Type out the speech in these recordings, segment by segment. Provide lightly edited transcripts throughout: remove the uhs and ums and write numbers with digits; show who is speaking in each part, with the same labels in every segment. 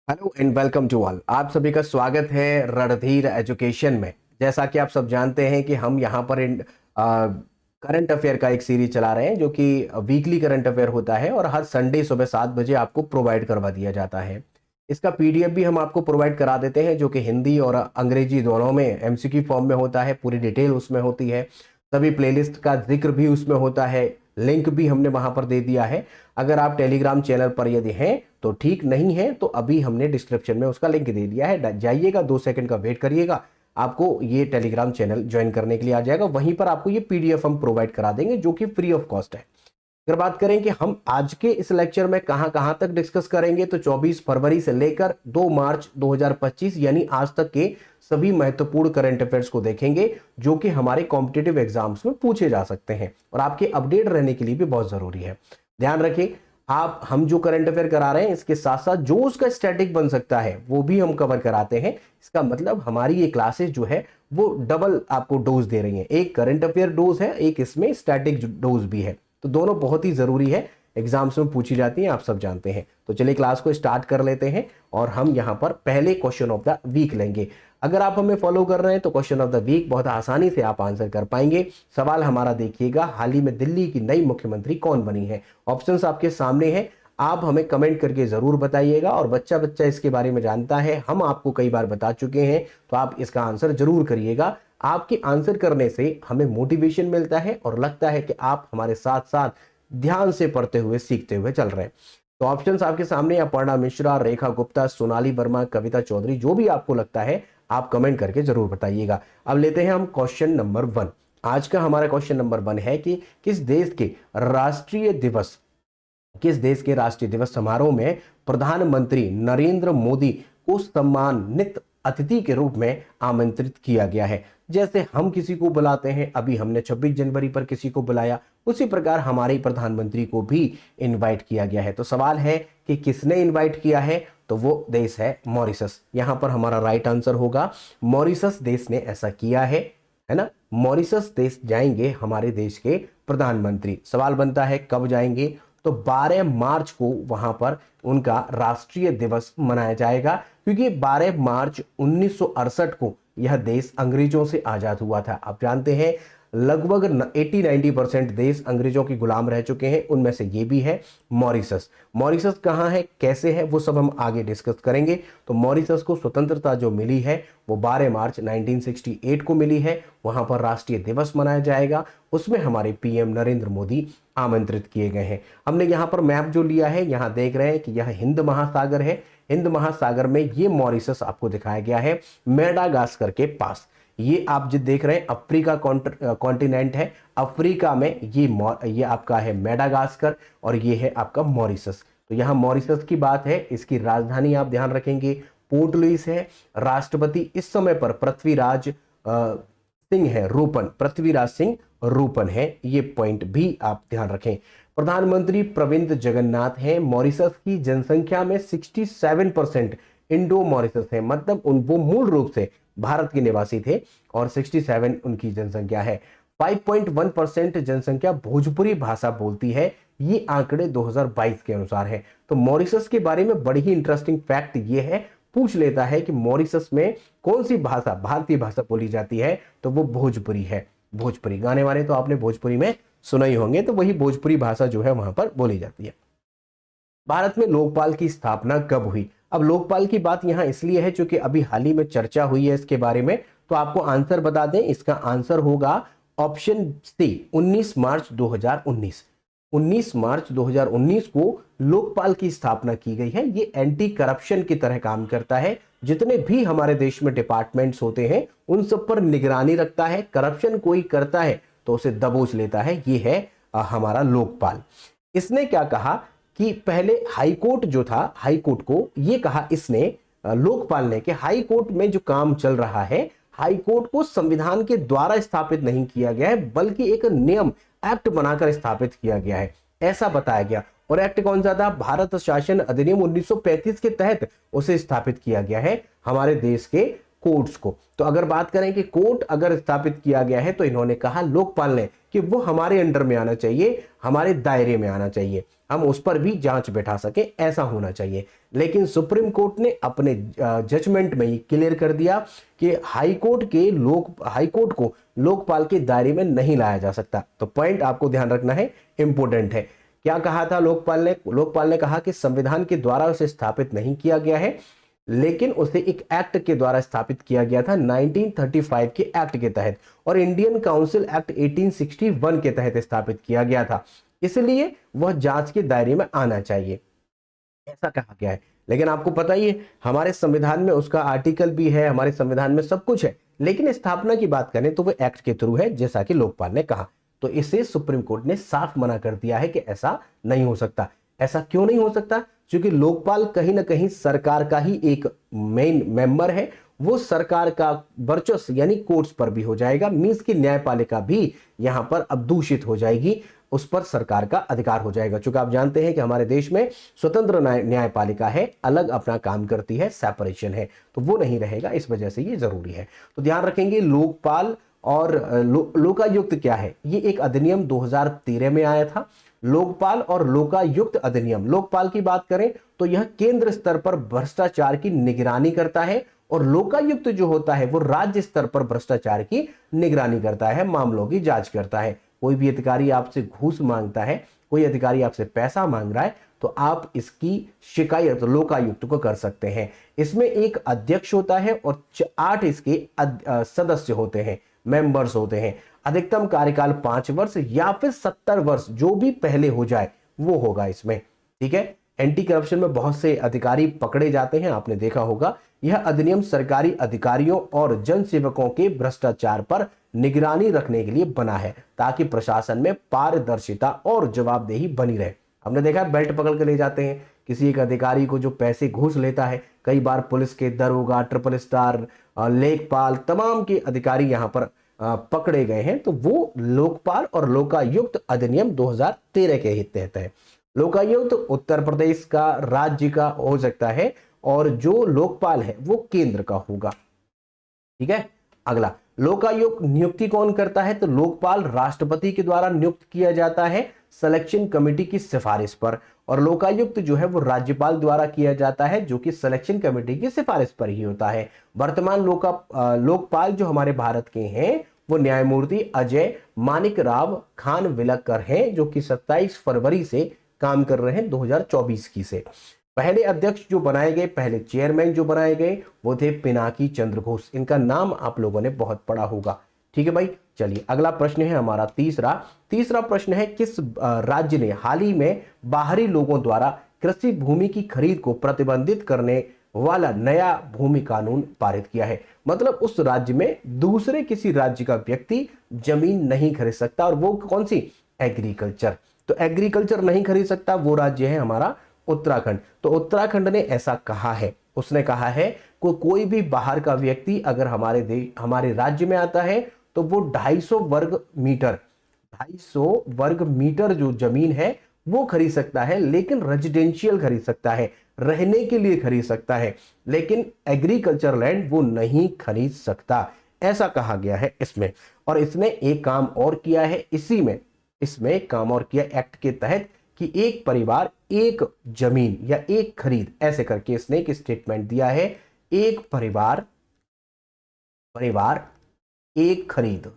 Speaker 1: Hello and welcome to all. आप सभी का स्वागत है रणधीर एजुकेशन में। जैसा कि आप सब जानते हैं कि हम यहाँ पर करंट अफेयर का एक सीरीज चला रहे हैं जो कि वीकली करंट अफेयर होता है और हर संडे सुबह 7 बजे आपको प्रोवाइड करवा दिया जाता है। इसका पीडीएफ भी हम आपको प्रोवाइड करा देते हैं जो कि हिंदी और अंग्रेजी दोनों में एमसीक्यू फॉर्म में होता है। पूरी डिटेल उसमें होती है, सभी प्लेलिस्ट का जिक्र भी उसमें होता है, लिंक भी हमने वहां पर दे दिया है। अगर आप टेलीग्राम चैनल पर यदि हैं तो ठीक, नहीं है तो अभी हमने डिस्क्रिप्शन में उसका लिंक दे दिया है, जाइएगा 2 सेकंड का वेट करिएगा, आपको ये टेलीग्राम चैनल ज्वाइन करने के लिए आ जाएगा। वहीं पर आपको ये पीडीएफ हम प्रोवाइड करा देंगे जो कि फ्री ऑफ कॉस्ट है। अगर बात करें कि हम आज के इस लेक्चर में कहां कहां तक डिस्कस करेंगे तो 24 फरवरी से लेकर 2 मार्च 2025 यानी आज तक के सभी महत्वपूर्ण करंट अफेयर्स को देखेंगे जो कि हमारे कॉम्पिटिटिव एग्जाम्स में पूछे जा सकते हैं और आपके अपडेट रहने के लिए भी बहुत जरूरी है। ध्यान रखिए, आप हम जो करंट अफेयर करा रहे हैं इसके साथ साथ जो उसका स्टैटिक बन सकता है वो भी हम कवर कराते हैं। इसका मतलब हमारी ये क्लासेस जो है वो डबल आपको डोज दे रही हैं, एक करंट अफेयर डोज है, एक इसमें स्टैटिक डोज भी है, तो दोनों बहुत ही जरूरी है, एग्जाम्स में पूछी जाती हैं, आप सब जानते हैं। तो चलिए क्लास को स्टार्ट कर लेते हैं और हम यहां पर पहले क्वेश्चन ऑफ द वीक लेंगे। अगर आप हमें फॉलो कर रहे हैं तो क्वेश्चन ऑफ द वीक बहुत आसानी से आप आंसर कर पाएंगे। सवाल हमारा देखिएगा, हाल ही में दिल्ली की नई मुख्यमंत्री कौन बनी है? ऑप्शंस आपके सामने हैं, आप हमें कमेंट करके जरूर बताइएगा। और बच्चा बच्चा इसके बारे में जानता है, हम आपको कई बार बता चुके हैं, तो आप इसका आंसर जरूर करिएगा। आपके आंसर करने से हमें मोटिवेशन मिलता है और लगता है कि आप हमारे साथ साथ ध्यान से पढ़ते हुए सीखते हुए चल रहे हैं। तो ऑप्शंस आपके सामने, अपर्णा मिश्रा, रेखा गुप्ता, सोनाली वर्मा, कविता चौधरी, जो भी आपको लगता है आप कमेंट करके जरूर बताइएगा। अब लेते हैं हम क्वेश्चन नंबर 1। आज का हमारा क्वेश्चन नंबर 1 है कि किस देश के राष्ट्रीय दिवस समारोह में प्रधानमंत्री नरेंद्र मोदी को सम्मानित अतिथि के रूप में आमंत्रित किया गया है? जैसे हम किसी को बुलाते हैं, अभी हमने 26 जनवरी पर किसी को बुलाया, उसी प्रकार हमारे प्रधानमंत्री को भी इनवाइट किया गया है। तो सवाल है कि किसने इनवाइट किया है, तो वो देश है मॉरिशस। यहां पर हमारा राइट आंसर होगा मॉरिशस देश ने ऐसा किया है ना। मॉरिशस देश जाएंगे हमारे देश के प्रधानमंत्री। सवाल बनता है कब जाएंगे, तो 12 मार्च को वहां पर उनका राष्ट्रीय दिवस मनाया जाएगा, क्योंकि 12 मार्च 1968 को यह देश अंग्रेजों से आजाद हुआ था। आप जानते हैं लगभग 80-90% देश अंग्रेजों के गुलाम रह चुके हैं, उनमें से ये भी है मॉरिशस। मॉरिशस कहाँ है, कैसे है, वो सब हम आगे डिस्कस करेंगे। तो मॉरिशस को स्वतंत्रता जो मिली है वो 12 मार्च 1968 को मिली है, वहां पर राष्ट्रीय दिवस मनाया जाएगा। उसमें हमारे पीएम नरेंद्र मोदी आमंत्रित किए गए हैं। हमने यहाँ पर मैप जो लिया है, यहाँ देख रहे हैं कि यह हिंद महासागर है। हिंद महासागर में ये मॉरिशस आपको दिखाया गया है मेडागास्कर के पास। ये आप जो देख रहे हैं अफ्रीका कॉन्टिनेंट है, अफ्रीका में ये आपका है मेडागास्कर और ये है आपका मॉरिशस। तो यहाँ मॉरिशस की बात है, इसकी राजधानी आप ध्यान रखेंगे पोर्ट लुइस है। राष्ट्रपति इस समय पर पृथ्वीराज सिंह रूपन है, ये पॉइंट भी आप ध्यान रखें। प्रधानमंत्री प्रविंद जगन्नाथ हैं। मॉरिशस की जनसंख्या में 67% इंडो मॉरिशस है, मतलब वो मूल रूप से भारत के निवासी थे और 67 उनकी जनसंख्या है। 5.1% जनसंख्या भोजपुरी भाषा बोलती है, ये आंकड़े 2022 के अनुसार है। तो मॉरिशस के बारे में बड़ी ही इंटरेस्टिंग फैक्ट ये है, पूछ लेता है कि मॉरिशस में कौन सी भाषा, भारतीय भाषा बोली जाती है, तो वो भोजपुरी है। भोजपुरी गाने वाले तो आपने भोजपुरी में सुना ही होंगे, तो वही भोजपुरी भाषा जो है वहां पर बोली जाती है। भारत में लोकपाल की स्थापना कब हुई? अब लोकपाल की बात यहां इसलिए है क्योंकि अभी हाल ही में चर्चा हुई है इसके बारे में, तो आपको आंसर बता दें, इसका आंसर होगा ऑप्शन सी 19 मार्च 2019। 19 मार्च 2019 को लोकपाल की स्थापना की गई है। ये एंटी करप्शन की तरह काम करता है, जितने भी हमारे देश में डिपार्टमेंट्स होते हैं उन सब पर निगरानी रखता है। करप्शन कोई करता है तो उसे दबोच लेता है, ये है हमारा लोकपाल। इसने क्या कहा कि पहले हाईकोर्ट जो था, हाईकोर्ट को ये कहा इसने, लोकपाल ने, कि हाईकोर्ट में जो काम चल रहा है, हाईकोर्ट को संविधान के द्वारा स्थापित नहीं किया गया है बल्कि एक नियम, एक्ट बनाकर स्थापित किया गया है, ऐसा बताया गया। और एक्ट कौन सा था? भारत शासन अधिनियम 1935 के तहत उसे स्थापित किया गया है हमारे देश के कोर्ट्स को। तो अगर बात करें कि कोर्ट अगर स्थापित किया गया है, तो इन्होंने कहा, लोकपाल ने, कि वो हमारे अंडर में आना चाहिए, हमारे दायरे में आना चाहिए, हम उस पर भी जांच बैठा सके, ऐसा होना चाहिए। लेकिन सुप्रीम कोर्ट ने अपने जजमेंट में ही क्लियर कर दिया कि हाई कोर्ट को लोकपाल के दायरे में नहीं लाया जा सकता। तो पॉइंट आपको ध्यान रखना है, इंपॉर्टेंट है। क्या कहा था लोकपाल ने कहा कि संविधान के द्वारा उसे स्थापित नहीं किया गया है, लेकिन उसे एक एक्ट के द्वारा स्थापित किया गया था 1935 के एक्ट के तहत, और इंडियन काउंसिल एक्ट 1861 के तहत स्थापित किया गया था, इसलिए वह जांच के दायरे में आना चाहिए, ऐसा कहा गया है। लेकिन आपको पता ही है हमारे संविधान में उसका आर्टिकल भी है, हमारे संविधान में सब कुछ है, लेकिन स्थापना की बात करें तो वह एक्ट के थ्रू है, जैसा कि लोकपाल ने कहा। तो इसे सुप्रीम कोर्ट ने साफ मना कर दिया है कि ऐसा नहीं हो सकता। ऐसा क्यों नहीं हो सकता? क्योंकि लोकपाल कहीं ना कहीं सरकार का ही एक मेन मेंबर है, वो सरकार का वर्चस्व यानी कोर्ट्स पर भी हो जाएगा, मींस की न्यायपालिका भी यहां पर अब दूषित हो जाएगी, उस पर सरकार का अधिकार हो जाएगा। चूंकि आप जानते हैं कि हमारे देश में स्वतंत्र न्यायपालिका है, अलग अपना काम करती है, सेपरेशन है, तो वो नहीं रहेगा, इस वजह से ये जरूरी है। तो ध्यान रखेंगे लोकपाल और लोकायुक्त क्या है। ये एक अधिनियम 2013 में आया था, लोकपाल और लोकायुक्त अधिनियम। लोकपाल की बात करें तो यह केंद्र स्तर पर भ्रष्टाचार की निगरानी करता है, और लोकायुक्त जो होता है वो राज्य स्तर पर भ्रष्टाचार की निगरानी करता है, मामलों की जांच करता है। कोई भी अधिकारी आपसे घूस मांगता है, कोई अधिकारी आपसे पैसा मांग रहा है, तो आप इसकी शिकायत लोकायुक्त को कर सकते हैं। इसमें एक अध्यक्ष होता है और 8 इसके सदस्य होते हैं, मेंबर्स होते हैं। अधिकतम कार्यकाल 5 वर्ष या फिर 70 वर्ष, जो भी पहले हो जाए वो होगा इसमें, ठीक है। एंटी करप्शन में बहुत से अधिकारी पकड़े जाते हैं, आपने देखा होगा। यह अधिनियम सरकारी अधिकारियों और जन सेवकों के भ्रष्टाचार पर निगरानी रखने के लिए बना है, ताकि प्रशासन में पारदर्शिता और जवाबदेही बनी रहे। हमने देखा बेल्ट पकड़ के ले जाते हैं किसी एक अधिकारी को जो पैसे घूस लेता है। कई बार पुलिस के दरोगा, ट्रिपल स्टार, लेखपाल, तमाम के अधिकारी यहां पर पकड़े गए हैं। तो वो लोकपाल और लोकायुक्त अधिनियम 2013 के ही तहत है। लोकायुक्त उत्तर प्रदेश का राज्य का हो सकता है, और जो लोकपाल है वो केंद्र का होगा, ठीक है। अगला, लोकायुक्त नियुक्ति कौन करता है? तो लोकपाल राष्ट्रपति के द्वारा नियुक्त किया जाता है सिलेक्शन कमेटी की सिफारिश पर, और लोकायुक्त जो है वो राज्यपाल द्वारा किया जाता है, जो कि सिलेक्शन कमेटी की सिफारिश पर ही होता है। वर्तमान लोकपाल जो हमारे भारत के हैं वो न्यायमूर्ति अजय मानिक राव खानविलकर हैं, जो कि 27 फरवरी से काम कर रहे हैं 2024 की से। पहले अध्यक्ष जो बनाए गए, पहले चेयरमैन जो बनाए गए वो थे पिनाकी चंद्र घोष। इनका नाम आप लोगों ने बहुत पढ़ा होगा, ठीक है भाई। चलिए अगला प्रश्न है हमारा तीसरा प्रश्न है, किस राज्य ने हाल ही में बाहरी लोगों द्वारा कृषि भूमि की खरीद को प्रतिबंधित करने वाला नया भूमि कानून पारित किया है? मतलब उस राज्य में दूसरे किसी राज्य का व्यक्ति जमीन नहीं खरीद सकता, और वो कौन सी? एग्रीकल्चर। तो एग्रीकल्चर नहीं खरीद सकता, वो राज्य है हमारा उत्तराखंड। तो उत्तराखंड ने ऐसा कहा है, उसने कहा है कोई भी बाहर का व्यक्ति अगर हमारे राज्य में आता है तो वो 250 वर्ग मीटर जो जमीन है वो खरीद सकता है, लेकिन रेजिडेंशियल खरीद सकता है, रहने के लिए खरीद सकता है, लेकिन एग्रीकल्चर लैंड वो नहीं खरीद सकता, ऐसा कहा गया है इसमें। और इसने एक काम और किया है, इसमें काम और किया एक्ट के तहत, कि एक परिवार एक जमीन या एक खरीद, ऐसे करके इसने एक स्टेटमेंट दिया है, एक परिवार एक खरीद,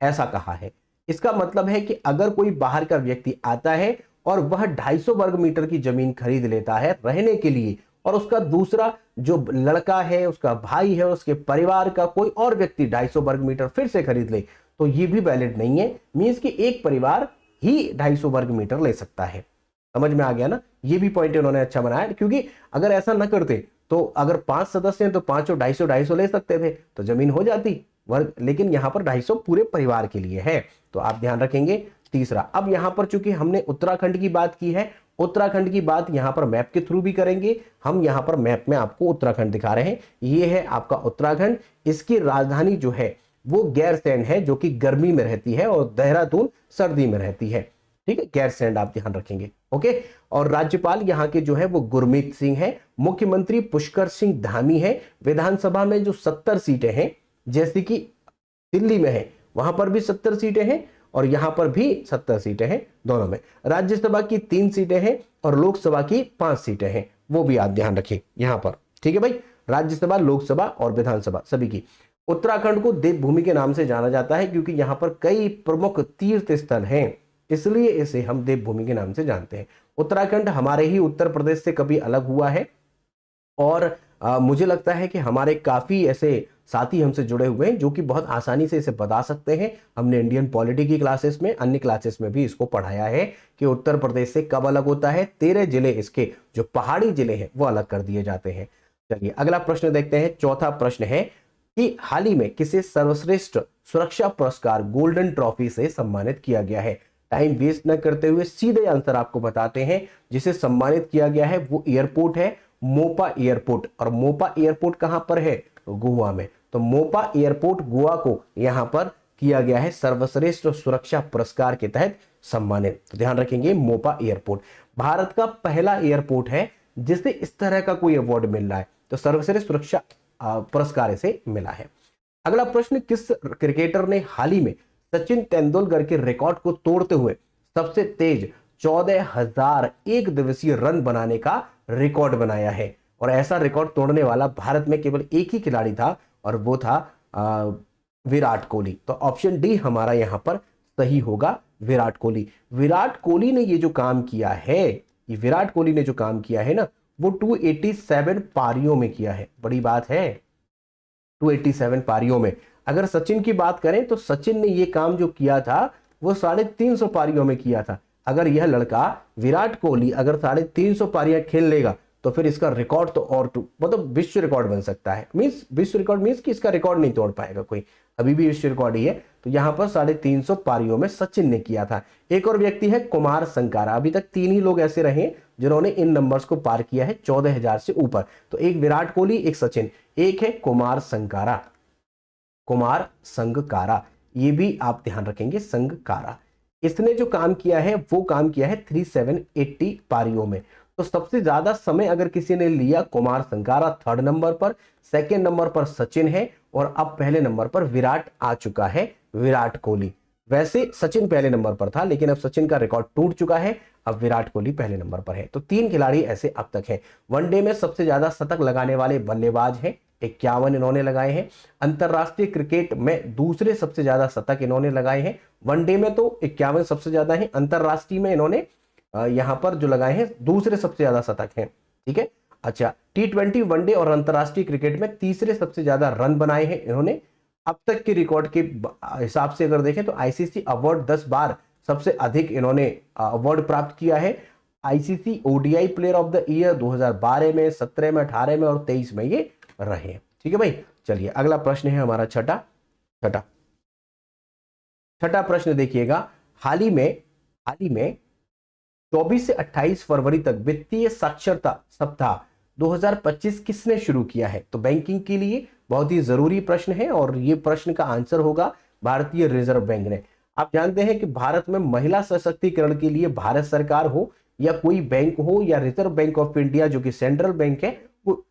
Speaker 1: ऐसा कहा है। इसका मतलब है कि अगर कोई बाहर का व्यक्ति आता है और वह 250 वर्ग मीटर की जमीन खरीद लेता है रहने के लिए, और उसका दूसरा जो लड़का है, उसका भाई है, उसके परिवार का कोई और व्यक्ति 250 वर्ग मीटर फिर से खरीद ले, तो ये भी वैलिड नहीं है। मींस कि एक परिवार ही 250 वर्ग मीटर ले सकता है। समझ में आ गया ना? ये भी पॉइंट इन्होंने अच्छा बनाया, क्योंकि अगर ऐसा न करते तो अगर 5 सदस्य हैं तो पांचों 250 ले सकते थे, तो जमीन हो जाती वर्ग, लेकिन यहां पर 250 पूरे परिवार के लिए है। तो आप ध्यान रखेंगे। तीसरा, अब यहां पर चूंकि हमने उत्तराखंड की बात की है, उत्तराखंड की बात यहां पर मैप के थ्रू भी करेंगे। हम यहां पर मैप में आपको उत्तराखंड दिखा रहे हैं, ये है आपका उत्तराखंड। इसकी राजधानी जो है वो गैरसैंण है, जो कि गर्मी में रहती है, और देहरादून सर्दी में रहती है, ठीक है। गैरसैंण आप ध्यान रखेंगे, ओके। और राज्यपाल यहाँ के जो है वो गुरमीत सिंह है, मुख्यमंत्री पुष्कर सिंह धामी है। विधानसभा में जो 70 सीटें हैं, जैसे कि दिल्ली में है वहां पर भी 70 सीटें हैं, और यहां पर भी 70 सीटें हैं दोनों में। राज्यसभा की 3 सीटें हैं और लोकसभा की 5 सीटें हैं, वो भी आप ध्यान रखें यहां पर। ठीक है भाई, राज्यसभा, लोकसभा और विधानसभा सभी की। उत्तराखंड को देवभूमि के नाम से जाना जाता है क्योंकि यहां पर कई प्रमुख तीर्थ स्थल हैं, इसलिए इसे हम देवभूमि के नाम से जानते हैं। उत्तराखंड हमारे ही उत्तर प्रदेश से कभी अलग हुआ है और मुझे लगता है कि हमारे काफी ऐसे साथी हमसे जुड़े हुए हैं जो कि बहुत आसानी से इसे बता सकते हैं। हमने इंडियन पॉलिटी की क्लासेस में, अन्य क्लासेस में भी इसको पढ़ाया है कि उत्तर प्रदेश से कब अलग होता है। 13 जिले इसके जो पहाड़ी जिले हैं वो अलग कर दिए जाते हैं। चलिए अगला प्रश्न देखते हैं। चौथा प्रश्न है कि हाल ही में किसे सर्वश्रेष्ठ सुरक्षा पुरस्कार गोल्डन ट्रॉफी से सम्मानित किया गया है। टाइम वेस्ट न करते हुए सीधे आंसर आपको बताते हैं। जिसे सम्मानित किया गया है वो एयरपोर्ट है मोपा एयरपोर्ट, और मोपा एयरपोर्ट कहां पर है, गोवा में। तो मोपा एयरपोर्ट गोवा को यहां पर किया गया है सर्वश्रेष्ठ सुरक्षा पुरस्कार के तहत सम्मानित। तो ध्यान रखेंगे मोपा एयरपोर्ट भारत का पहला एयरपोर्ट है जिसे इस तरह का कोई अवार्ड मिल रहा है, तो सर्वश्रेष्ठ सुरक्षा पुरस्कार इसे मिला है। अगला प्रश्न, किस क्रिकेटर ने हाल ही में सचिन तेंदुलकर के रिकॉर्ड को तोड़ते हुए सबसे तेज 14,000 एक दिवसीय रन बनाने का रिकॉर्ड बनाया है। और ऐसा रिकॉर्ड तोड़ने वाला भारत में केवल एक ही खिलाड़ी था और वो था विराट कोहली। तो ऑप्शन डी हमारा यहां पर सही होगा, विराट कोहली। विराट कोहली ने ये जो काम किया है, ये विराट कोहली ने जो काम किया है ना, वो 287 पारियों में किया है। बड़ी बात है, 287 पारियों में। अगर सचिन की बात करें तो सचिन ने ये काम जो किया था वो 350 पारियों में किया था। अगर यह लड़का विराट कोहली अगर 350 पारियां खेल लेगा तो फिर इसका रिकॉर्ड तो और मतलब विश्व रिकॉर्ड बन सकता है। मींस विश्व रिकॉर्ड मींस कि इसका रिकॉर्ड नहीं तोड़ पाएगा कोई, अभी भी विश्व रिकॉर्ड ही है। तो यहां पर 350 पारियों में सचिन ने किया था। एक और व्यक्ति है कुमार संकारा। अभी तक 3 ही लोग ऐसे रहे जिन्होंने इन नंबर्स को पार किया है 14,000 से ऊपर। तो एक विराट कोहली, एक सचिन, एक है कुमार संकारा, कुमार संगकारा, ये भी आप ध्यान रखेंगे, संगकारा। इसने जो काम किया है वो काम किया है 3780 पारियों में। तो सबसे ज्यादा समय अगर किसी ने लिया, कुमार संकारा 3rd नंबर पर, 2nd नंबर पर सचिन है और अब पहले नंबर पर विराट आ चुका है, विराट कोहली। वैसे सचिन पहले नंबर पर था लेकिन अब सचिन का रिकॉर्ड टूट चुका है, अब विराट कोहली पहले नंबर पर है। तो 3 खिलाड़ी ऐसे अब तक हैं। वनडे में सबसे ज्यादा शतक लगाने वाले बल्लेबाज हैं, 51 इन्होंने लगाए हैं। अंतरराष्ट्रीय क्रिकेट में दूसरे सबसे ज्यादा शतक इन्होंने लगाए हैं। वनडे में तो 51 सबसे ज्यादा है, अंतरराष्ट्रीय में इन्होंने यहां पर जो लगाए हैं दूसरे सबसे ज्यादा शतक हैं। ठीक है, अच्छा, T20 वनडे और अंतरराष्ट्रीय क्रिकेट में तीसरे सबसे ज्यादा रन बनाए हैं इन्होंने। अब तक के रिकॉर्ड के हिसाब से अगर देखें तो आईसीसी अवार्ड 10 बार सबसे अधिक इन्होंने अवार्ड प्राप्त किया है। ICC ODI player of the year 2012 में, 17 में, 18 में और 23 में ये रहे। ठीक है भाई, चलिए अगला प्रश्न है हमारा छठा प्रश्न देखिएगा। हाल ही में 24 से 28 फरवरी तक वित्तीय साक्षरता सप्ताह 2025 किसने शुरू किया है। तो बैंकिंग के लिए बहुत ही जरूरी प्रश्न है और ये प्रश्न का आंसर होगा भारतीय रिजर्व बैंक ने। आप जानते हैं कि भारत में महिला सशक्तिकरण के लिए भारत सरकार हो या कोई बैंक हो या रिजर्व बैंक ऑफ इंडिया जो कि सेंट्रल बैंक है, वो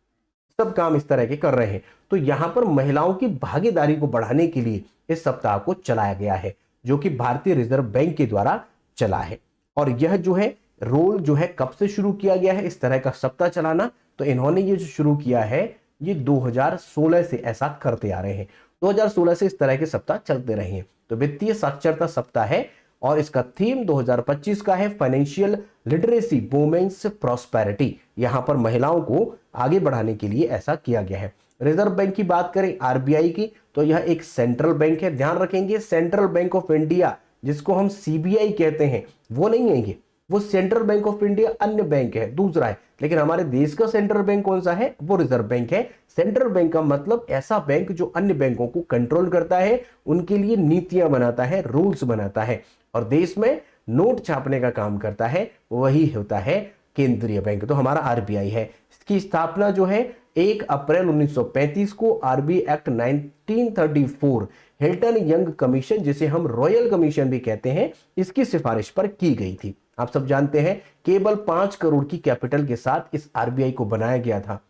Speaker 1: सब काम इस तरह के कर रहे हैं। तो यहां पर महिलाओं की भागीदारी को बढ़ाने के लिए इस सप्ताह को चलाया गया है जो कि भारतीय रिजर्व बैंक के द्वारा चला है। और यह जो है रोल जो है कब से शुरू किया गया है इस तरह का सप्ताह चलाना, तो इन्होंने ये जो शुरू किया है ये 2016 से ऐसा करते आ रहे हैं। 2016 से इस तरह के सप्ताह चलते रहे हैं। तो वित्तीय साक्षरता सप्ताह है और इसका थीम 2025 का है फाइनेंशियल लिटरेसी वुमेन्स प्रॉस्पेरिटी। यहां पर महिलाओं को आगे बढ़ाने के लिए ऐसा किया गया है। रिजर्व बैंक की बात करें आरबीआई की, तो यह एक सेंट्रल बैंक है। ध्यान रखेंगे, सेंट्रल बैंक ऑफ इंडिया जिसको हम सीबीआई कहते हैं वो नहीं है ये, वो सेंट्रल बैंक ऑफ इंडिया अन्य बैंक है, दूसरा है। लेकिन हमारे देश का सेंट्रल बैंक कौन सा है, वो रिजर्व बैंक है। सेंट्रल बैंक का मतलब ऐसा बैंक जो अन्य बैंकों को कंट्रोल करता है, उनके लिए नीतियां बनाता है, रूल्स बनाता है और देश में नोट छापने का काम करता है, वही होता है केंद्रीय बैंक। तो हमारा आरबीआई है। इसकी स्थापना जो है 1 अप्रैल 1935 को RBI act 1934 Hilton young commission, जिसे हम रॉयल कमीशन भी कहते हैं, इसकी सिफारिश पर की गई थी। आप सब जानते हैं केवल 5 करोड़ की कैपिटल के साथ इस आरबीआई को बनाया गया था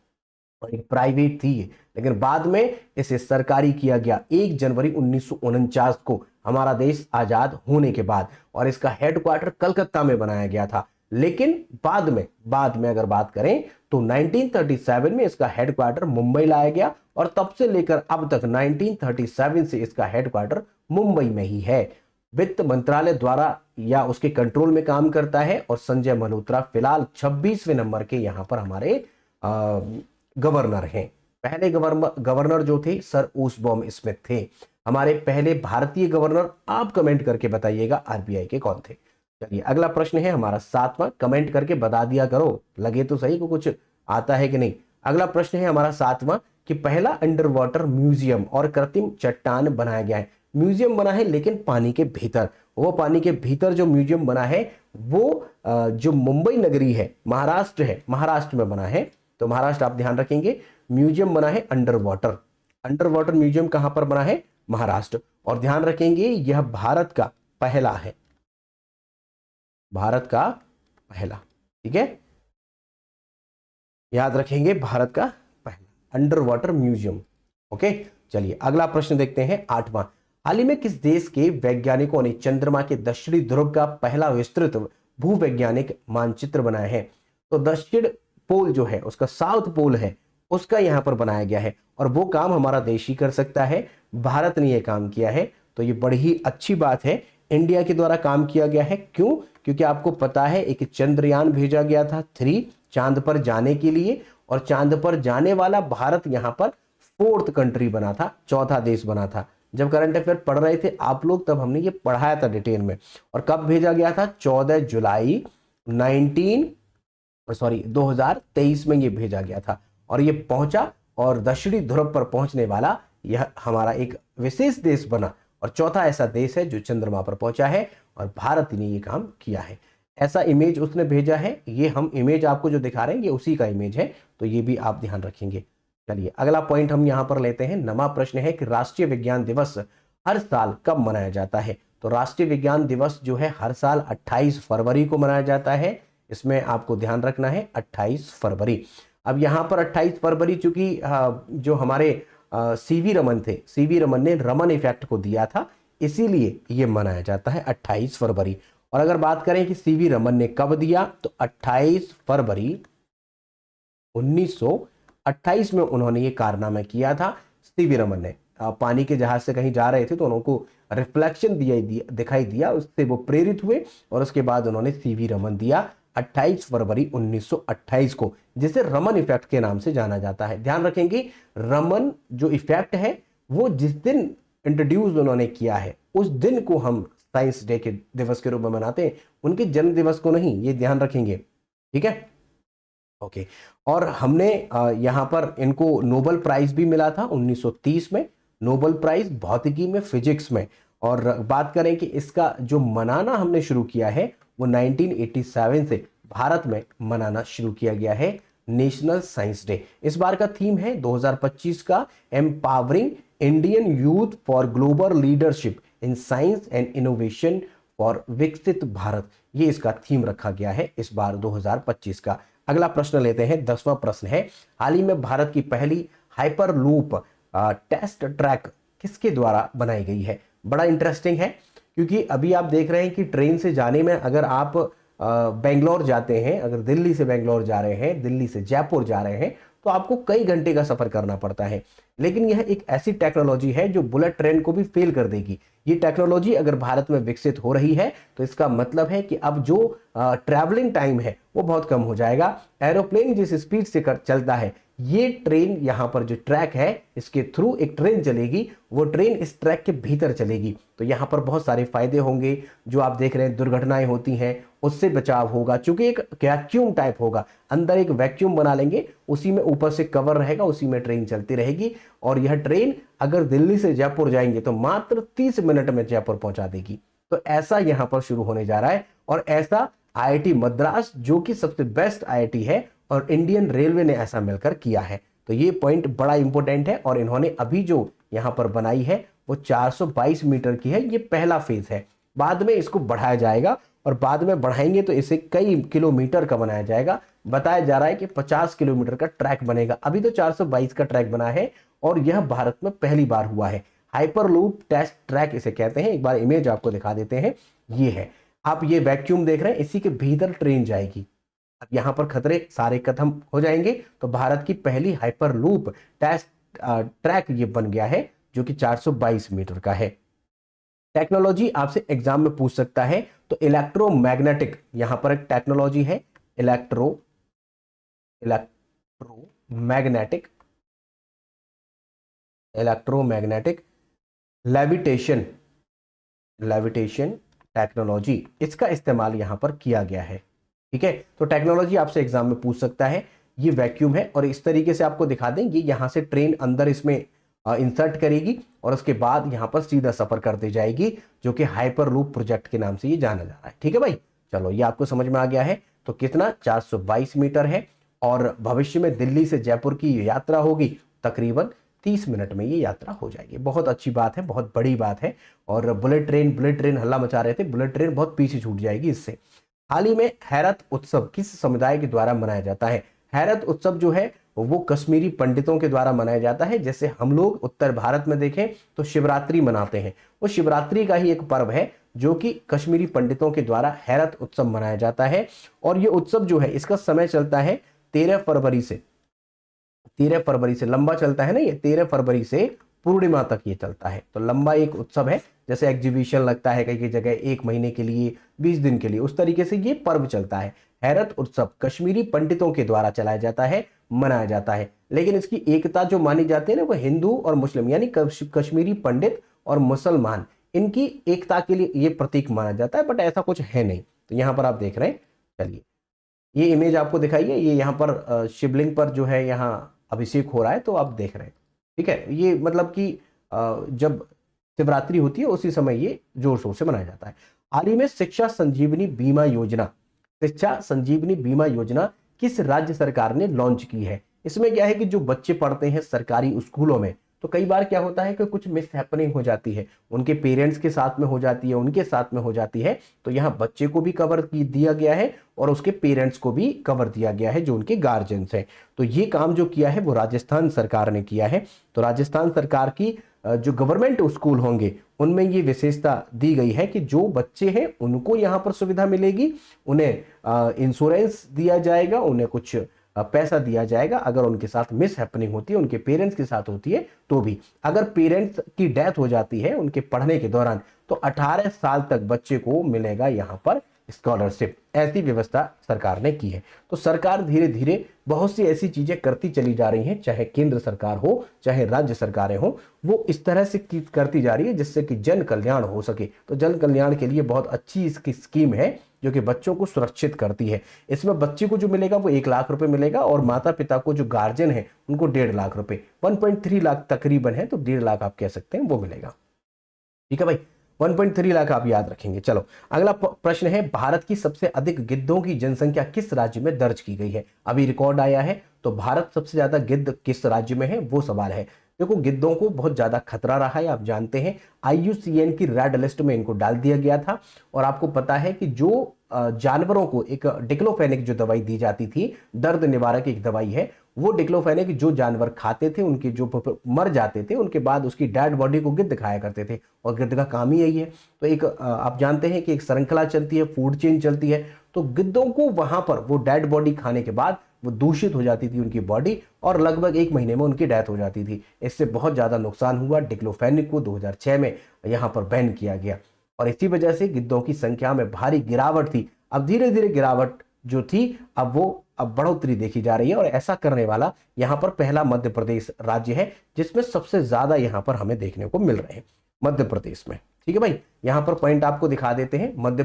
Speaker 1: और एक प्राइवेट थी, लेकिन बाद में इसे सरकारी किया गया 1 जनवरी 1949 को। हमारा देश आजाद होने के बाद, और इसका हेडक्वार्टर कलकत्ता में बनाया गया था। लेकिन बाद में अगर बात करें तो 1937 में इसका हेडक्वार्टर मुंबई लाया गया, और तब से लेकर अब तक 1937 से इसका हेडक्वार्टर मुंबई में ही है। वित्त मंत्रालय द्वारा या उसके कंट्रोल में काम करता है, और संजय मल्होत्रा फिलहाल 26वें नंबर के यहां पर हमारे गवर्नर हैं। पहले गवर्नर जो थे सर ओसबॉर्न स्मिथ थे। हमारे पहले भारतीय गवर्नर आप कमेंट करके बताइएगा आरबीआई के कौन थे। चलिए अगला प्रश्न है हमारा 7वां, कमेंट करके बता दिया करो, लगे तो सही को कुछ आता है कि नहीं। अगला प्रश्न है हमारा 7वां कि पहला अंडर वाटर म्यूजियम और कृत्रिम चट्टान बनाया गया है। म्यूजियम बना है लेकिन पानी के भीतर, वो पानी के भीतर जो म्यूजियम बना है वो जो मुंबई नगरी है, महाराष्ट्र है, महाराष्ट्र में बना है। तो महाराष्ट्र आप ध्यान रखेंगे, म्यूजियम बना है अंडर वाटर म्यूजियम कहां पर बना है, महाराष्ट्र। और ध्यान रखेंगे यह भारत का पहला है, भारत का पहला, ठीक है, याद रखेंगे भारत का पहला अंडर वाटर म्यूजियम। ओके, चलिए अगला प्रश्न देखते हैं 8वां। हाल ही में किस देश के वैज्ञानिकों ने चंद्रमा के दक्षिणी ध्रुव का पहला विस्तृत भूवैज्ञानिक मानचित्र बनाया है। तो दक्षिण पोल जो है उसका साउथ पोल है, उसका यहां पर बनाया गया है, और वो काम हमारा देश ही कर सकता है, भारत ने यह काम किया है। तो ये बड़ी ही अच्छी बात है, इंडिया के द्वारा काम किया गया है। क्यों? क्योंकि आपको पता है एक चंद्रयान भेजा गया था 3 चांद पर जाने के लिए, और चांद पर जाने वाला भारत यहां पर 4th कंट्री बना था, चौथा देश बना था। जब करंट अफेयर पढ़ रहे थे आप लोग तब हमने ये पढ़ाया था डिटेल में। और कब भेजा गया था? 14 जुलाई 2023 में ये भेजा गया था, और ये पहुंचा, और दक्षिणी ध्रुव पर पहुंचने वाला यह हमारा एक विशेष देश बना, और चौथा ऐसा देश है जो चंद्रमा पर पहुंचा है, और भारत ने ये काम किया है। ऐसा इमेज उसने भेजा है, ये हम इमेज आपको जो दिखा रहे हैं ये उसी का इमेज है, तो ये भी आप ध्यान रखेंगे। चलिए अगला पॉइंट हम यहां पर लेते हैं। 9वां प्रश्न है कि राष्ट्रीय विज्ञान दिवस हर साल कब मनाया जाता है। तो राष्ट्रीय विज्ञान दिवस जो है हर साल 28 फरवरी को मनाया जाता है, इसमें आपको ध्यान रखना है 28 फरवरी। अब यहां पर 28 फरवरी चूंकि जो हमारे सीवी रमन थे, सीवी रमन ने रमन इफेक्ट को दिया था, इसीलिए ये मनाया जाता है 28 फरवरी। और अगर बात करें कि सीवी रमन ने कब दिया, तो 28 फरवरी 1928 में उन्होंने ये कारनामा किया था। सीवी रमन ने पानी के जहाज से कहीं जा रहे थे तो उनको रिफ्लेक्शन दिखाई दिया, उससे वो प्रेरित हुए, और उसके बाद उन्होंने सीवी रमन दिया 28 फरवरी 1928 को, जिसे रमन इफेक्ट के नाम से जाना जाता है। ध्यान रखेंगे रमन जो इफेक्ट है वो जिस दिन इंट्रोड्यूस उन्होंने किया है उस दिन को हम साइंस डे के दिवस के रूप में मनाते हैं, उनके जन्म दिवस को नहीं, ये ध्यान रखेंगे, ठीक है। ओके, और हमने यहां पर इनको नोबेल प्राइज भी मिला था 1930 में, नोबेल प्राइज भौतिकी में, फिजिक्स में। और बात करें कि इसका जो मनाना हमने शुरू किया है वो 1987 से भारत में मनाना शुरू किया गया है, नेशनल साइंस डे। इस बार का थीम है 2025 का empowering Indian youth for global leadership in science and innovation for विकसित भारत, ये इसका थीम रखा गया है इस बार 2025 का। अगला प्रश्न लेते हैं, 10वां प्रश्न है, हाल ही में भारत की पहली हाइपरलूप टेस्ट ट्रैक किसके द्वारा बनाई गई है। बड़ा इंटरेस्टिंग है, क्योंकि अभी आप देख रहे हैं कि ट्रेन से जाने में अगर आप बेंगलोर जाते हैं, अगर दिल्ली से बेंगलोर जा रहे हैं, दिल्ली से जयपुर जा रहे हैं, तो आपको कई घंटे का सफर करना पड़ता है। लेकिन यह एक ऐसी टेक्नोलॉजी है जो बुलेट ट्रेन को भी फेल कर देगी। ये टेक्नोलॉजी अगर भारत में विकसित हो रही है तो इसका मतलब है कि अब जो ट्रैवलिंग टाइम है वो बहुत कम हो जाएगा। एरोप्लेन जिस स्पीड से चलता है, ये ट्रेन यहाँ पर जो ट्रैक है इसके थ्रू एक ट्रेन चलेगी, वो ट्रेन इस ट्रैक के भीतर चलेगी, तो यहाँ पर बहुत सारे फायदे होंगे। जो आप देख रहे हैं दुर्घटनाएं होती हैं उससे बचाव होगा, क्योंकि एक वैक्यूम टाइप होगा, अंदर एक वैक्यूम बना लेंगे, उसी में ऊपर से कवर रहेगा, उसी में ट्रेन चलती रहेगी। और यह ट्रेन अगर दिल्ली से जयपुर जाएंगे तो मात्र 30 मिनट में जयपुर पहुंचा देगी। तो ऐसा यहाँ पर शुरू होने जा रहा है, और ऐसा आईआईटी मद्रास जो कि सबसे बेस्ट आईआईटी है और इंडियन रेलवे ने ऐसा मिलकर किया है। तो ये पॉइंट बड़ा इंपॉर्टेंट है, और इन्होंने अभी जो यहाँ पर बनाई है वो 422 मीटर की है, ये पहला फेज है। बाद में इसको बढ़ाया जाएगा, और बाद में बढ़ाएंगे तो इसे कई किलोमीटर का बनाया जाएगा। बताया जा रहा है कि 50 किलोमीटर का ट्रैक बनेगा, अभी तो 422 का ट्रैक बना है, और यह भारत में पहली बार हुआ है। हाइपरलूप टेस्ट ट्रैक इसे कहते हैं। एक बार इमेज आपको दिखा देते हैं, ये है, आप ये वैक्यूम देख रहे हैं, इसी के भीतर ट्रेन जाएगी। अब यहां पर खतरे सारे खत्म हो जाएंगे, तो भारत की पहली हाइपरलूप टेस्ट ट्रैक ये बन गया है, जो कि 422 मीटर का है। टेक्नोलॉजी आपसे एग्जाम में पूछ सकता है, तो इलेक्ट्रोमैग्नेटिक यहां पर एक टेक्नोलॉजी है, electromagnetic electromagnetic levitation levitation technology, इसका इस्तेमाल यहां पर किया गया है। ठीक है, तो टेक्नोलॉजी आपसे एग्जाम में पूछ सकता है। ये वैक्यूम है और इस तरीके से आपको दिखा देंगे, यहां से ट्रेन अंदर इसमें इंसर्ट करेगी और उसके बाद यहां पर सीधा सफर करती जाएगी, जो कि हाइपरलूप प्रोजेक्ट के नाम से ये जाना जा रहा है। ठीक है भाई, चलो ये आपको समझ में आ गया है। तो कितना, 422 मीटर है, और भविष्य में दिल्ली से जयपुर की यात्रा होगी, तकरीबन 30 मिनट में ये यात्रा हो जाएगी। बहुत अच्छी बात है, बहुत बड़ी बात है। और बुलेट ट्रेन हल्ला मचा रहे थे, बुलेट ट्रेन बहुत पीछे छूट जाएगी इससे। हाल ही में हैरत उत्सव किस समुदाय के द्वारा मनाया जाता है? हैरत उत्सव जो है वो कश्मीरी पंडितों के द्वारा मनाया जाता है। जैसे हम लोग उत्तर भारत में देखें तो शिवरात्रि मनाते हैं, वो शिवरात्रि का ही एक पर्व है, जो कि कश्मीरी पंडितों के द्वारा हैरत उत्सव मनाया जाता है। और ये उत्सव जो है, इसका समय चलता है 13 फरवरी से, 13 फरवरी से लंबा चलता है ना, ये 13 फरवरी से पूर्णिमा तक ये चलता है। तो लंबा एक उत्सव है, जैसे एग्जीबिशन लगता है कई कई जगह 1 महीने के लिए, 20 दिन के लिए, उस तरीके से ये पर्व चलता है। हैरत उत्सव कश्मीरी पंडितों के द्वारा चलाया जाता है, मनाया जाता है। लेकिन इसकी एकता जो मानी जाती है ना, वो हिंदू और मुस्लिम, यानी कश्मीरी पंडित और मुसलमान, इनकी एकता के लिए ये प्रतीक माना जाता है, बट ऐसा कुछ है नहीं। तो यहाँ पर आप देख रहे हैं, चलिए ये इमेज आपको दिखाइए, ये यहाँ पर शिवलिंग पर जो है यहाँ अभिषेक हो रहा है, तो आप देख रहे हैं। ठीक है, ये मतलब कि जब शिवरात्रि होती है उसी समय ये जोर शोर से मनाया जाता है। हाल ही में शिक्षा संजीवनी बीमा योजना किस राज्य सरकार ने लॉन्च की है? इसमें क्या है कि जो बच्चे पढ़ते हैं सरकारी स्कूलों में, तो कई बार क्या होता है कि कुछ मिस हैपनिंग हो जाती है, उनके पेरेंट्स के साथ में हो जाती है, उनके साथ में हो जाती है, तो यहाँ बच्चे को भी कवर दिया गया है और उसके पेरेंट्स को भी कवर दिया गया है, जो उनके गार्जियंस हैं। तो ये काम जो किया है वो राजस्थान सरकार ने किया है। तो राजस्थान सरकार की जो गवर्नमेंट स्कूल होंगे उनमें ये विशेषता दी गई है कि जो बच्चे हैं उनको यहाँ पर सुविधा मिलेगी, उन्हें इंश्योरेंस दिया जाएगा, उन्हें कुछ पैसा दिया जाएगा अगर उनके साथ मिस हैपनिंग होती है, उनके पेरेंट्स के साथ होती है तो भी। अगर पेरेंट्स की डेथ हो जाती है उनके पढ़ने के दौरान, तो 18 साल तक बच्चे को मिलेगा यहाँ पर स्कॉलरशिप। ऐसी व्यवस्था सरकार ने की है। तो सरकार धीरे धीरे बहुत सी ऐसी चीजें करती चली जा रही हैं, चाहे केंद्र सरकार हो चाहे राज्य सरकारें हो, वो इस तरह से करती जा रही है जिससे कि जन कल्याण हो सके। तो जन कल्याण के लिए बहुत अच्छी इसकी स्कीम है, जो कि बच्चों को सुरक्षित करती है। इसमें बच्चे को जो मिलेगा वो 1 लाख रुपए मिलेगा, और माता पिता को जो गार्जियन है उनको 1.5 लाख रुपए, 1.3 लाख तकरीबन है, तो 1.5 लाख आप कह सकते हैं वो मिलेगा। ठीक है भाई, 1.3 लाख आप याद रखेंगे। चलो अगला प्रश्न है, भारत की सबसे अधिक गिद्धों की जनसंख्या किस राज्य में दर्ज की गई है? अभी रिकॉर्ड आया है, तो भारत सबसे ज्यादा गिद्ध किस राज्य में है, वो सवाल है। देखो गिद्धों को बहुत ज्यादा खतरा रहा है, आप जानते हैं IUCN की रेड लिस्ट में इनको डाल दिया गया था। और आपको पता है कि जो जानवरों को एक डिक्लोफेनेक जो दवाई दी जाती थी, दर्द निवारक एक दवाई है, वो डिक्लोफेनेक जो जानवर खाते थे, उनके जो मर जाते थे, उनके बाद उसकी डेड बॉडी को गिद्ध खाया करते थे, और गिद्ध का काम ही यही है। तो एक आप जानते हैं कि एक श्रृंखला चलती है, फूड चेन चलती है। तो गिद्धों को वहां पर वो डेड बॉडी खाने के बाद वो दूषित हो जाती थी उनकी बॉडी, और लगभग 1 महीने में उनकी डेथ हो जाती थी। इससे बहुत ज्यादा नुकसान हुआ। डिक्लोफेनेक को 2006 में यहाँ पर बैन किया गया, और इसी वजह से गिद्धों की संख्या में भारी गिरावट थी। अब धीरे धीरे गिरावट जो थी अब बढ़ोतरी देखी जा रही है, और ऐसा करने वाला यहाँ पर पहला मध्य प्रदेश राज्य है, जिसमें सबसे ज्यादा यहाँ पर हमें देखने को मिल रहे हैं मध्य प्रदेश में। ठीक है भाई, यहाँ पर पॉइंट आपको दिखा देते हैं। मध्य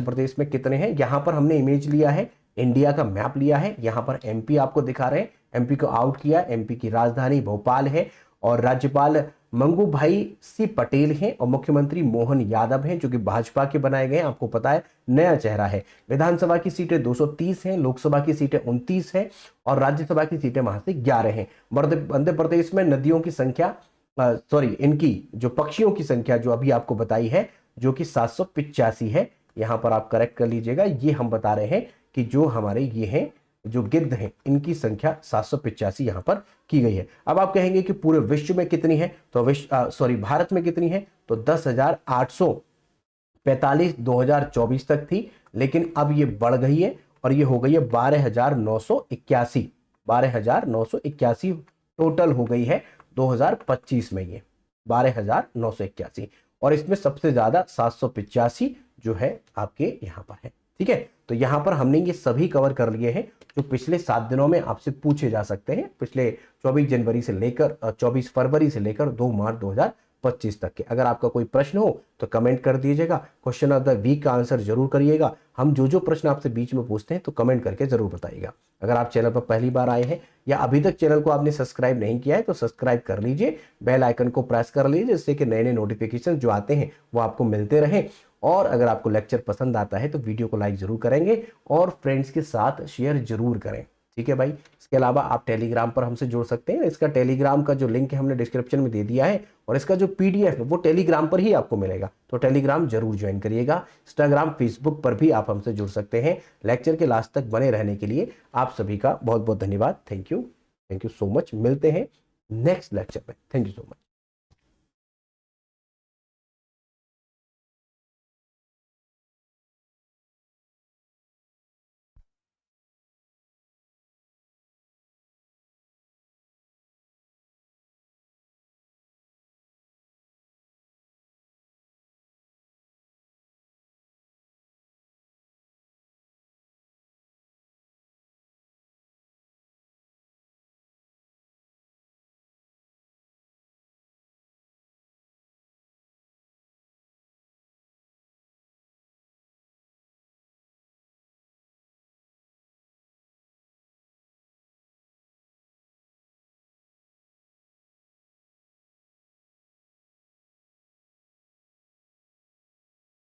Speaker 1: प्रदेश में कितने हैं, यहाँ पर हमने इमेज लिया है, इंडिया का मैप लिया है, यहाँ पर MP आपको दिखा रहे हैं, MP को आउट किया। MP की राजधानी भोपाल है, और राज्यपाल मंगू भाई सी पटेल हैं, और मुख्यमंत्री मोहन यादव हैं, जो कि भाजपा के बनाए गए हैं। आपको पता है नया चेहरा है। विधानसभा की सीटें 230 हैं, लोकसभा की सीटें 29 हैं, और राज्यसभा की सीटें वहां से 11 हैं। मध्य प्रदेश में नदियों की संख्या इनकी जो पक्षियों की संख्या जो अभी आपको बताई है, जो कि 785 है। यहां पर आप करेक्ट कर लीजिएगा, ये हम बता रहे हैं कि जो हमारे ये हैं जो गिद्ध हैं इनकी संख्या 785 यहाँ पर की गई है। अब आप कहेंगे कि पूरे विश्व में कितनी है, तो भारत में कितनी है, तो 10,845 2024 तक थी, लेकिन अब ये बढ़ गई है और ये हो गई है 12,981। 12,981 टोटल हो गई है 2025 में, ये 12,981। और इसमें सबसे ज्यादा 785 जो है आपके यहाँ पर है। ठीक है, तो यहां पर हमने ये सभी कवर कर लिए हैं जो पिछले 7 दिनों में आपसे पूछे जा सकते हैं, पिछले 24 जनवरी से लेकर 24 फरवरी से लेकर 2 मार्च 2025 तक के। अगर आपका कोई प्रश्न हो तो कमेंट कर दीजिएगा, क्वेश्चन ऑफ द वीक का आंसर जरूर करिएगा। हम जो प्रश्न आपसे बीच में पूछते हैं तो कमेंट करके जरूर बताइएगा। अगर आप चैनल पर पहली बार आए हैं या अभी तक चैनल को आपने सब्सक्राइब नहीं किया है तो सब्सक्राइब कर लीजिए, बेल आइकन को प्रेस कर लीजिए, जिससे कि नए नए नोटिफिकेशन जो आते हैं वो आपको मिलते रहें। और अगर आपको लेक्चर पसंद आता है तो वीडियो को लाइक जरूर करेंगे और फ्रेंड्स के साथ शेयर जरूर करें। ठीक है भाई, इसके अलावा आप टेलीग्राम पर हमसे जुड़ सकते हैं। इसका टेलीग्राम का जो लिंक है हमने डिस्क्रिप्शन में दे दिया है और इसका जो पीडीएफ है वो टेलीग्राम पर ही आपको मिलेगा, तो टेलीग्राम जरूर ज्वाइन करिएगा। इंस्टाग्राम, फेसबुक पर भी आप हमसे जुड़ सकते हैं। लेक्चर के लास्ट तक बने रहने के लिए आप सभी का बहुत बहुत धन्यवाद। Thank you so much. मिलते हैं नेक्स्ट लेक्चर में। Thank you so much.